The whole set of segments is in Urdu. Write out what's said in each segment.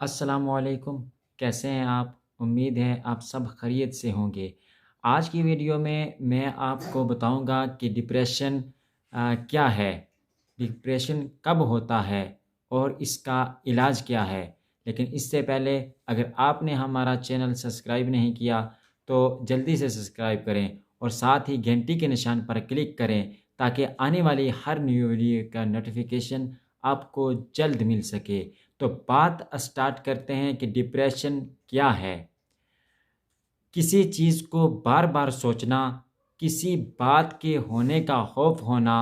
السلام علیکم، کیسے ہیں آپ؟ امید ہے آپ سب خیریت سے ہوں گے۔ آج کی ویڈیو میں آپ کو بتاؤں گا کہ ڈپریشن کیا ہے، ڈپریشن کب ہوتا ہے اور اس کا علاج کیا ہے۔ لیکن اس سے پہلے اگر آپ نے ہمارا چینل سبسکرائب نہیں کیا تو جلدی سے سبسکرائب کریں اور ساتھ ہی گھنٹی کے نشان پر کلک کریں تاکہ آنے والی ہر نیو ویڈیو کا نوٹیفیکیشن آپ کو جلد مل سکے۔ تو بات اسٹارٹ کرتے ہیں کہ ڈپریشن کیا ہے۔ کسی چیز کو بار بار سوچنا، کسی بات کے ہونے کا خوف ہونا،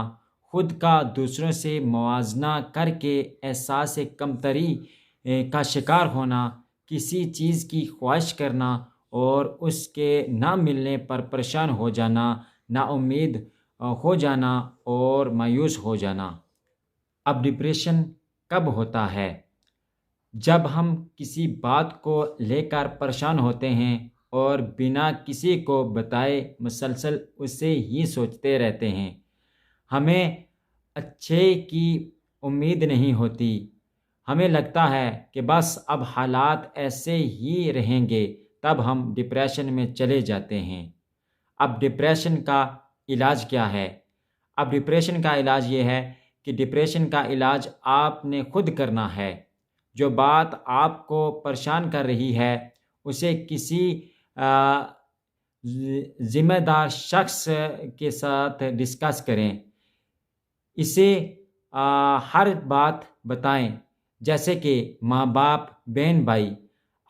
خود کا دوسروں سے موازنہ کر کے احساس کمتری کا شکار ہونا، کسی چیز کی خواہش کرنا اور اس کے نہ ملنے پر پریشان ہو جانا، نا امید ہو جانا اور مایوس ہو جانا۔ اب ڈپریشن کب ہوتا ہے؟ جب ہم کسی بات کو لے کر پریشان ہوتے ہیں اور بنا کسی کو بتائے مسلسل اسے ہی سوچتے رہتے ہیں، ہمیں اچھے کی امید نہیں ہوتی، ہمیں لگتا ہے کہ بس اب حالات ایسے ہی رہیں گے، تب ہم ڈپریشن میں چلے جاتے ہیں۔ اب ڈپریشن کا علاج کیا ہے؟ اب ڈپریشن کا علاج یہ ہے کہ ڈپریشن کا علاج آپ نے خود کرنا ہے۔ جو بات آپ کو پریشان کر رہی ہے اسے کسی ذمہ دار شخص کے ساتھ ڈسکس کریں، اسے ہر بات بتائیں، جیسے کہ ماں باپ، بہن بھائی۔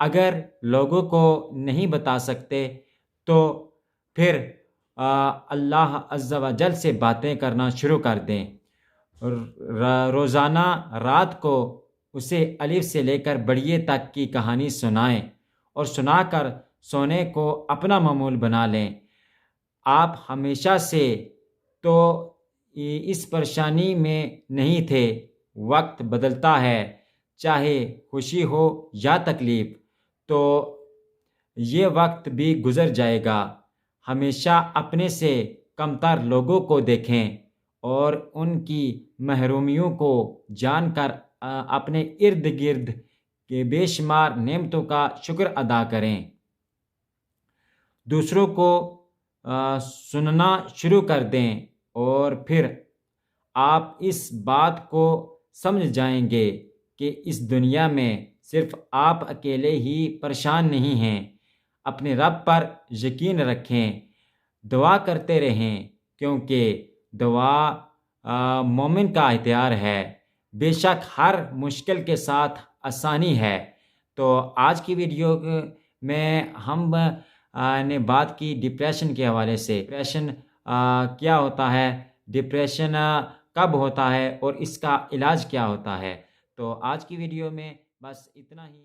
اگر لوگوں کو نہیں بتا سکتے تو پھر اللہ عز و جل سے باتیں کرنا شروع کر دیں۔ روزانہ رات کو اسے الف سے لے کر بڑیے تک کی کہانی سنائیں اور سنا کر سونے کو اپنا معمول بنا لیں۔ آپ ہمیشہ سے تو اس پریشانی میں نہیں تھے، وقت بدلتا ہے، چاہے خوشی ہو یا تکلیف، تو یہ وقت بھی گزر جائے گا۔ ہمیشہ اپنے سے کمتر لوگوں کو دیکھیں اور ان کی محرومیوں کو جان کر اپنے ارد گرد کے بے شمار نعمتوں کا شکر ادا کریں۔ دوسروں کو سننا شروع کر دیں اور پھر آپ اس بات کو سمجھ جائیں گے کہ اس دنیا میں صرف آپ اکیلے ہی پریشان نہیں ہیں۔ اپنے رب پر یقین رکھیں، دعا کرتے رہیں، کیونکہ دعا مومن کا ہتھیار ہے۔ بے شک ہر مشکل کے ساتھ آسانی ہے۔ تو آج کی ویڈیو میں ہم نے بات کی ڈپریشن کے حوالے سے، ڈپریشن کیا ہوتا ہے، ڈپریشن کب ہوتا ہے اور اس کا علاج کیا ہوتا ہے۔ تو آج کی ویڈیو میں بس اتنا ہی۔